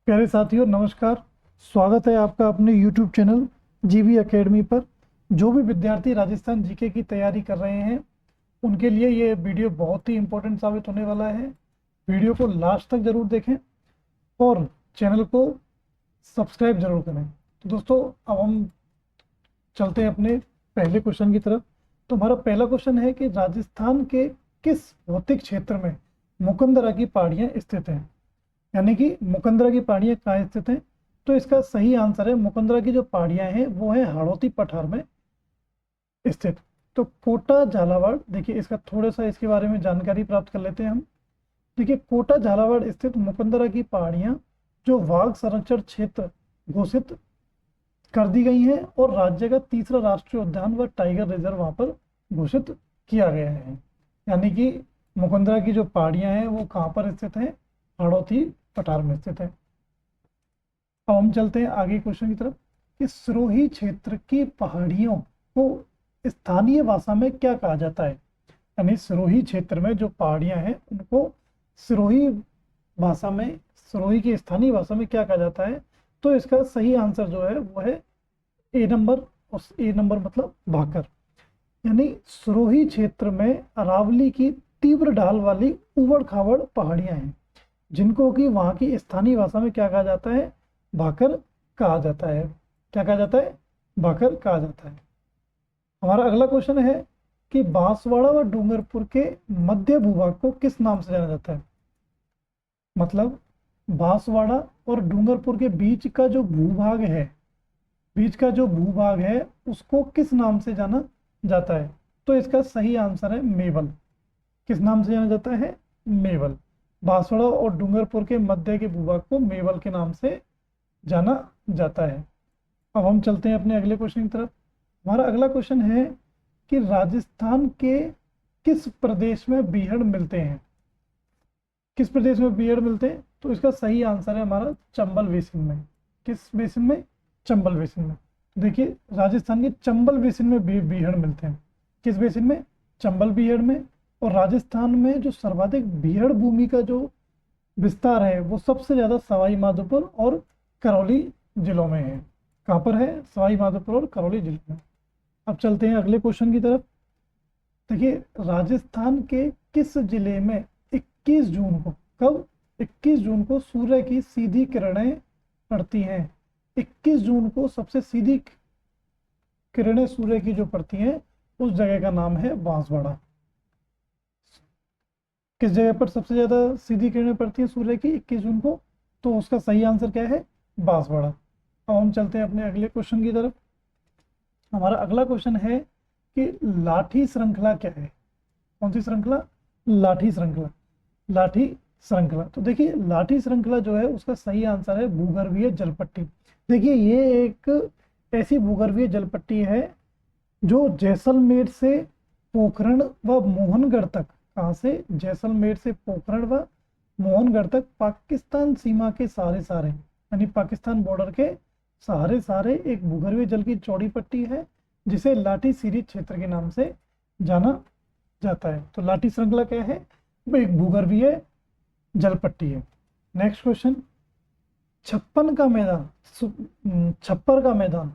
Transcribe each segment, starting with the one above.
प्यारे साथियों नमस्कार। स्वागत है आपका अपने YouTube चैनल जीवी एकेडमी पर। जो भी विद्यार्थी राजस्थान जीके की तैयारी कर रहे हैं उनके लिए ये वीडियो बहुत ही इम्पोर्टेंट साबित होने वाला है। वीडियो को लास्ट तक ज़रूर देखें और चैनल को सब्सक्राइब जरूर करें। तो दोस्तों अब हम चलते हैं अपने पहले क्वेश्चन की तरफ। तो हमारा पहला क्वेश्चन है कि राजस्थान के किस भौतिक क्षेत्र में मुकंदरा की पहाड़ियाँ स्थित हैं, यानी कि मुकंदरा की पहाड़ियाँ कहाँ स्थित हैं। तो इसका सही आंसर है मुकंदरा की जो पहाड़ियाँ हैं वो है हाड़ौती पठार में स्थित। तो कोटा झालावाड़, देखिए इसका थोड़ा सा इसके बारे में जानकारी प्राप्त कर लेते हैं हम। देखिए कोटा झालावाड़ स्थित मुकंदरा की पहाड़ियाँ जो वाघ संरक्षण क्षेत्र घोषित कर दी गई हैं और राज्य का तीसरा राष्ट्रीय उद्यान व टाइगर रिजर्व वहाँ पर घोषित किया गया है। यानी कि मुकंदरा की जो पहाड़ियाँ हैं वो कहाँ पर स्थित हैं, हाड़ौती पठार में स्थित है। अब हम चलते हैं आगे क्वेश्चन की तरफ कि सिरोही क्षेत्र की पहाड़ियों को स्थानीय भाषा में क्या कहा जाता है। यानी सिरोही क्षेत्र में जो पहाड़ियां हैं उनको सिरोही भाषा में, सिरोही की स्थानीय भाषा में क्या कहा जाता है। तो इसका सही आंसर जो है वो है ए नंबर। उस ए नंबर मतलब भाकर। यानी सिरोही क्षेत्र में अरावली की तीव्र ढाल वाली उबड़ खाबड़ पहाड़ियां हैं जिनको कि वहाँ की स्थानीय भाषा में क्या कहा जाता है, भाकर कहा जाता है। क्या कहा जाता है, भाकर कहा जाता है। हमारा अगला क्वेश्चन है कि बांसवाड़ा व डूंगरपुर के मध्य भूभाग को किस नाम से जाना जाता है। मतलब बांसवाड़ा और डूंगरपुर के बीच का जो भूभाग है, बीच का जो भूभाग है उसको किस नाम से जाना जाता है। तो इसका सही आंसर है मेवल। किस नाम से जाना जाता है, मेवल। बांसवाड़ा और डूंगरपुर के मध्य के भूभाग को मेवल के नाम से जाना जाता है। अब हम चलते हैं अपने अगले क्वेश्चन की तरफ। हमारा अगला क्वेश्चन है कि राजस्थान के किस प्रदेश में बीहड़ मिलते हैं। किस प्रदेश में बीहड़ मिलते हैं। तो इसका सही आंसर है हमारा चंबल बेसिन में। किस बेसिन में, चंबल बेसिन में। देखिए राजस्थान के चंबल बेसिन में बीहड़ मिलते हैं। किस बेसिन में, चंबल बीहड़ में। और राजस्थान में जो सर्वाधिक बीहड़ भूमि का जो विस्तार है वो सबसे ज़्यादा सवाई माधोपुर और करौली जिलों में है। कहाँ पर है, सवाई माधोपुर और करौली जिलों में। अब चलते हैं अगले क्वेश्चन की तरफ। देखिए राजस्थान के किस जिले में 21 जून को, कब, 21 जून को सूर्य की सीधी किरणें पड़ती हैं। 21 जून को सबसे सीधी किरणें सूर्य की जो पड़ती हैं उस जगह का नाम है बांसवाड़ा। किस जगह पर सबसे ज्यादा सीधी किरणें पड़ती हैं सूर्य की 21 जून को। तो उसका सही आंसर क्या है, बांसवाड़ा। अब हम चलते हैं अपने अगले क्वेश्चन की तरफ। हमारा अगला क्वेश्चन है कि लाठी श्रृंखला क्या है। कौन सी श्रृंखला, लाठी श्रृंखला। लाठी श्रृंखला, तो देखिए लाठी श्रृंखला जो है उसका सही आंसर है भूगर्भीय जलपट्टी। देखिए ये एक ऐसी भूगर्भीय जलपट्टी है जो जैसलमेर से पोखरण व मोहनगढ़ तक, कहाँ से, जैसलमेर से पोखरण व मोहनगढ़ तक पाकिस्तान सीमा के सहारे सहारे, यानी पाकिस्तान बॉर्डर के सहारे सहारे एक भूगर्भीय जल की चौड़ी पट्टी है जिसे लाठी सीरीज क्षेत्र के नाम से जाना जाता है। तो लाठी श्रृंखला क्या है, वो एक भूगर्भीय जल पट्टी है। नेक्स्ट क्वेश्चन, छप्पन का मैदान, छप्पर का मैदान,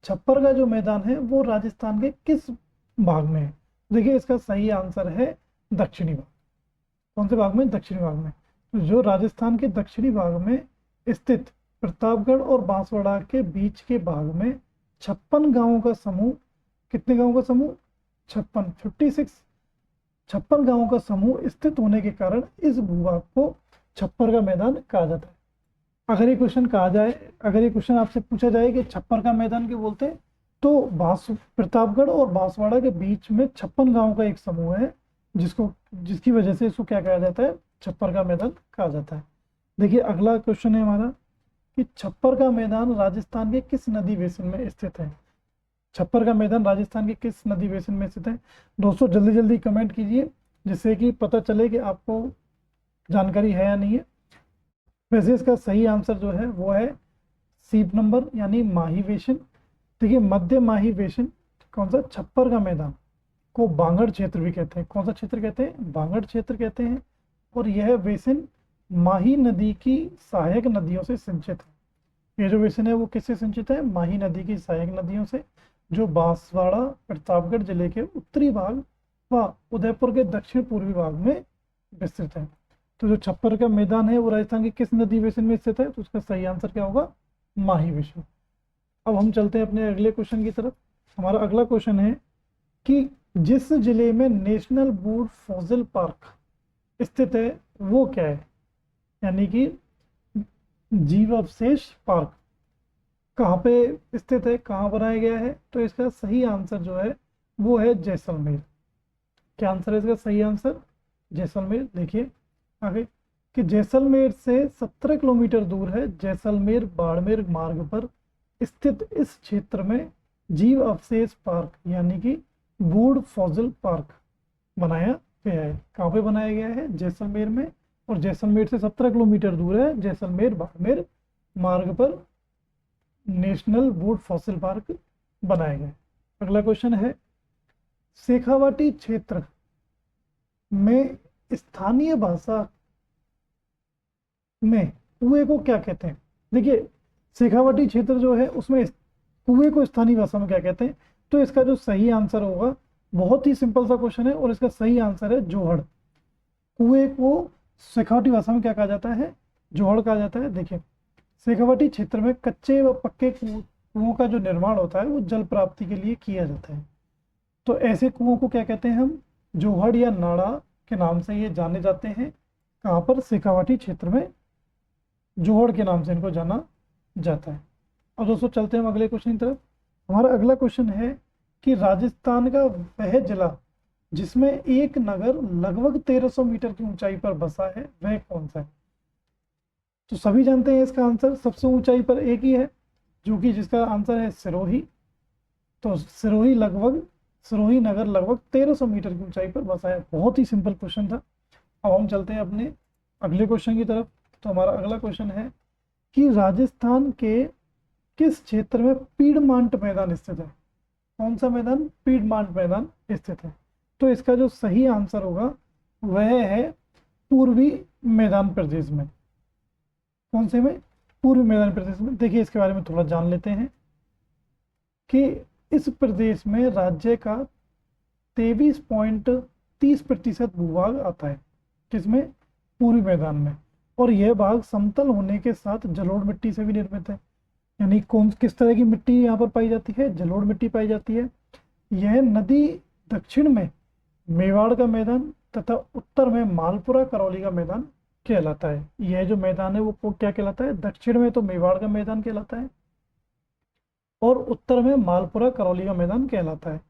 छप्पर का जो मैदान है वो राजस्थान के किस भाग में है। देखिए इसका सही आंसर है दक्षिणी भाग। कौन से भाग में, दक्षिणी भाग में। तो जो राजस्थान के दक्षिणी भाग में स्थित प्रतापगढ़ और बांसवाड़ा के बीच के भाग में 56 गांवों का समूह, कितने गांवों का समूह, 56 गांवों का समूह स्थित होने के कारण इस भूभाग को छप्पर का मैदान कहा जाता है। अगर ये क्वेश्चन कहा जाए, अगर ये क्वेश्चन आपसे पूछा जाए कि छप्पर का मैदान क्यों बोलते हैं, तो प्रतापगढ़ और बांसवाड़ा के बीच में 56 गांवों का एक समूह है जिसकी वजह से इसको क्या कहा जाता है, छप्पर का मैदान कहा जाता है। देखिए अगला क्वेश्चन है हमारा कि छप्पर का मैदान राजस्थान के किस नदी बेसिन में स्थित है। छप्पर का मैदान राजस्थान के किस नदी बेसिन में स्थित है। दोस्तों जल्दी जल्दी कमेंट कीजिए जिससे कि पता चले कि आपको जानकारी है या नहीं है। वैसे इसका सही आंसर जो है वो है सी नंबर, यानी माही बेसिन। देखिए मध्य माही बेसिन, कौन सा, छप्पर का मैदान को बांगड़ क्षेत्र भी कहते हैं। कौन सा क्षेत्र कहते हैं, बांगड़ क्षेत्र कहते हैं। और यह बेसिन माही नदी की सहायक नदियों से सिंचित है। ये जो बेसिन है वो किससे सिंचित है? माही नदी की सहायक नदियों से, जो बांसवाड़ा प्रतापगढ़ जिले के उत्तरी भाग व उदयपुर के दक्षिण पूर्वी भाग में विस्तृत है। तो जो छप्पर का मैदान है वो राजस्थान की किस नदी बेसिन में स्थित है? तो उसका सही आंसर क्या होगा? माही बेसिन। अब हम चलते हैं अपने अगले क्वेश्चन की तरफ। हमारा अगला क्वेश्चन है कि जिस जिले में नेशनल बर्ड फॉसिल पार्क स्थित है वो क्या है? यानी कि जीव अवशेष पार्क कहाँ पे स्थित है, कहाँ बनाया गया है? तो इसका सही आंसर जो है वो है जैसलमेर। क्या आंसर है इसका सही आंसर? जैसलमेर। देखिए आगे कि जैसलमेर से 17 किलोमीटर दूर है जैसलमेर बाड़मेर मार्ग पर स्थित इस क्षेत्र में जीव अवशेष पार्क यानी कि बर्ड फॉसिल पार्क बनाया गया है। कहाँ पे बनाया गया है? जैसलमेर में। और जैसलमेर से 17 किलोमीटर दूर है जैसलमेर बाड़मेर मार्ग पर नेशनल बर्ड फॉसिल पार्क बनाया गया है। अगला क्वेश्चन है शेखावाटी क्षेत्र में स्थानीय भाषा में कुएं को क्या कहते हैं? देखिए शेखावाटी क्षेत्र जो है उसमें कुएं को स्थानीय भाषा में क्या कहते हैं? तो इसका जो सही आंसर होगा, बहुत ही सिंपल सा क्वेश्चन है और इसका सही आंसर है जोहड़। कुएं को शेखावाटी भाषा में क्या कहा जाता है? जोहड़ कहा जाता है। देखिए शेखावाटी क्षेत्र में कच्चे व पक्के कुओं का जो निर्माण होता है वो जल प्राप्ति के लिए किया जाता है। तो ऐसे कुओं को क्या कहते हैं हम? जोहड़ या नाड़ा के नाम से ये जाने जाते हैं। कहाँ पर? शेखावाटी क्षेत्र में जोहड़ के नाम से इनको जाना जाता है। और दोस्तों चलते हैं हम अगले क्वेश्चन की तरफ। हमारा अगला क्वेश्चन है कि राजस्थान का वह जिला जिसमें एक नगर लगभग 1300 मीटर की ऊंचाई पर बसा है वह कौन सा है? तो सभी जानते हैं इसका आंसर, सबसे ऊंचाई पर एक ही है जो कि जिसका आंसर है सिरोही। तो सिरोही नगर लगभग 1300 मीटर की ऊंचाई पर बसा है। बहुत ही सिंपल क्वेश्चन था। अब हम चलते हैं अपने अगले क्वेश्चन की तरफ। तो हमारा अगला क्वेश्चन है कि राजस्थान के किस क्षेत्र में पीडमांट मैदान स्थित है? कौन सा मैदान? पीडमांट मैदान स्थित है। तो इसका जो सही आंसर होगा वह है पूर्वी मैदान प्रदेश में। कौन से में? पूर्वी मैदान प्रदेश में। देखिए इसके बारे में थोड़ा जान लेते हैं कि इस प्रदेश में राज्य का 23.30% भूभाग आता है। किसमें? पूर्वी मैदान में। और यह भाग समतल होने के साथ जलोढ़ मिट्टी से भी निर्मित है। यानी कौन किस तरह की मिट्टी यहाँ पर पाई जाती है? जलोढ़ मिट्टी पाई जाती है। यह नदी दक्षिण में मेवाड़ का मैदान तथा उत्तर में मालपुरा करौली का मैदान कहलाता है। यह जो मैदान है वो क्या कहलाता है? दक्षिण में तो मेवाड़ का मैदान कहलाता है और उत्तर में मालपुरा करौली का मैदान कहलाता है।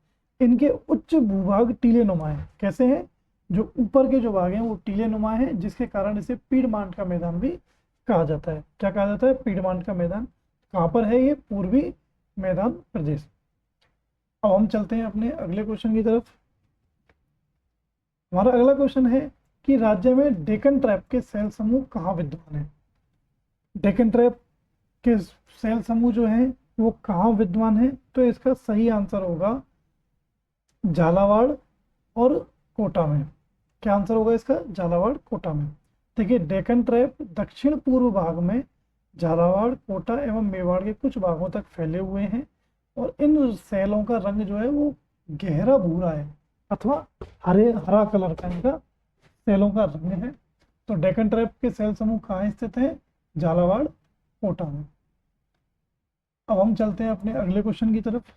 इनके उच्च भूभाग टीले नुमा है। कैसे हैं? जो ऊपर के जो भाग हैं वो टीले नुमा है, जिसके कारण इसे पीडमांट का मैदान भी कहा जाता है। क्या कहा जाता है? पीडमांट का मैदान। कहाँ पर है ये? पूर्वी मैदान प्रदेश। अब हम चलते हैं अपने अगले क्वेश्चन की तरफ। हमारा अगला क्वेश्चन है कि राज्य में डेक्कन ट्रैप के सेल समूह कहाँ विद्यमान है? डेक्कन ट्रैप के सेल समूह जो है वो कहाँ विद्यमान है? तो इसका सही आंसर होगा झालावाड़ और कोटा में। क्या आंसर होगा इसका? झालावाड़ कोटा में। देखिए डेक्कन ट्रैप दक्षिण पूर्व भाग में झालावाड़ कोटा एवं मेवाड़ के कुछ भागों तक फैले हुए हैं और इन सेलों का रंग जो है वो गहरा भूरा है अथवा हरा कलर का इनका सेलों का रंग है। तो डेक्कन ट्रैप के सेल समूह कहाँ स्थित है? झालावाड़ कोटा में। अब हम चलते हैं अपने अगले क्वेश्चन की तरफ।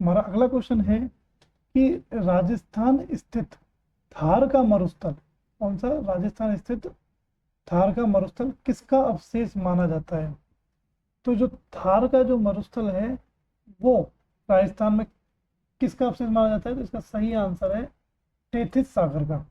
हमारा अगला क्वेश्चन है कि राजस्थान स्थित थार का मरुस्थल, कौन सा? राजस्थान स्थित थार का मरुस्थल किसका अवशेष माना जाता है? तो जो थार का जो मरुस्थल है वो राजस्थान में किसका अवशेष माना जाता है? तो इसका सही आंसर है टेथिस सागर का।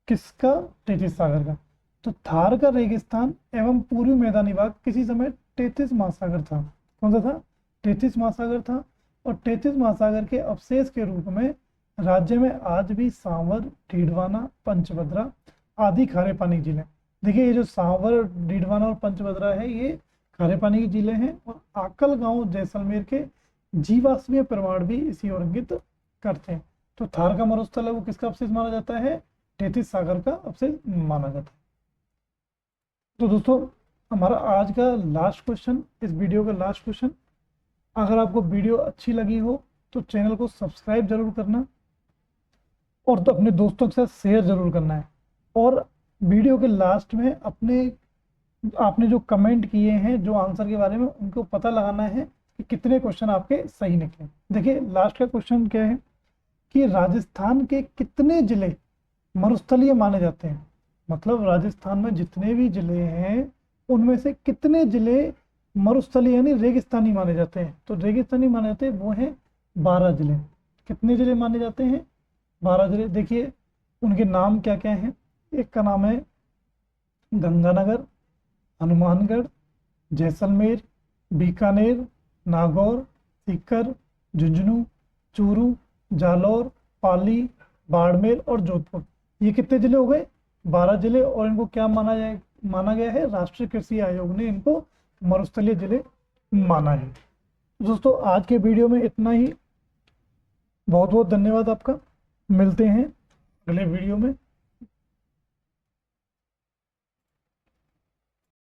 किसका? टेथिस सागर का। तो थार का रेगिस्तान एवं पूर्वी मैदानी भाग किसी समय टेथिस महासागर था। कौन सा था? टेथिस महासागर था। और टेथिस महासागर के अवशेष के रूप में राज्य में आज भी सांवर, डीडवाना, पंचभद्रा आदि खारे पानी जिले। देखिए ये जो सांवर, डीडवाना और पंचभद्रा है ये खारे पानी के जिले हैं और आकल गांव जैसलमेर के जीवाश्मीय प्रमाण भी इसी और इंगित करते हैं। तो थार का मरुस्थल है वो किसका अवशेष माना जाता है? तेथिस सागर का सबसे माना जाता है। तो दोस्तों हमारा आज का लास्ट क्वेश्चन, इस वीडियो का लास्ट क्वेश्चन, अगर आपको वीडियो अच्छी लगी हो तो चैनल को सब्सक्राइब जरूर करना और तो अपने दोस्तों के साथ शेयर जरूर करना है। और वीडियो के लास्ट में आपने जो कमेंट किए हैं जो आंसर के बारे में, उनको पता लगाना है कि कितने क्वेश्चन आपके सही निकले। देखिए लास्ट का क्वेश्चन क्या है कि राजस्थान के कितने जिले मरुस्थलीय माने जाते हैं। मतलब राजस्थान में जितने भी जिले हैं उनमें से कितने जिले मरुस्थलीय यानी रेगिस्तानी माने जाते हैं। तो रेगिस्तानी माने जाते हैं वो हैं 12 जिले। कितने जिले माने जाते हैं? 12 जिले। देखिए उनके नाम क्या क्या हैं। एक का नाम है गंगानगर, हनुमानगढ़, जैसलमेर, बीकानेर, नागौर, सीकर, झुंझुनू, चूरू, जालौर, पाली, बाड़मेर और जोधपुर। ये कितने जिले हो गए? 12 जिले। और इनको क्या माना गया है? राष्ट्रीय कृषि आयोग ने इनको मरुस्थलीय जिले माना है। दोस्तों आज के वीडियो में इतना ही। बहुत बहुत धन्यवाद आपका। मिलते हैं अगले वीडियो में।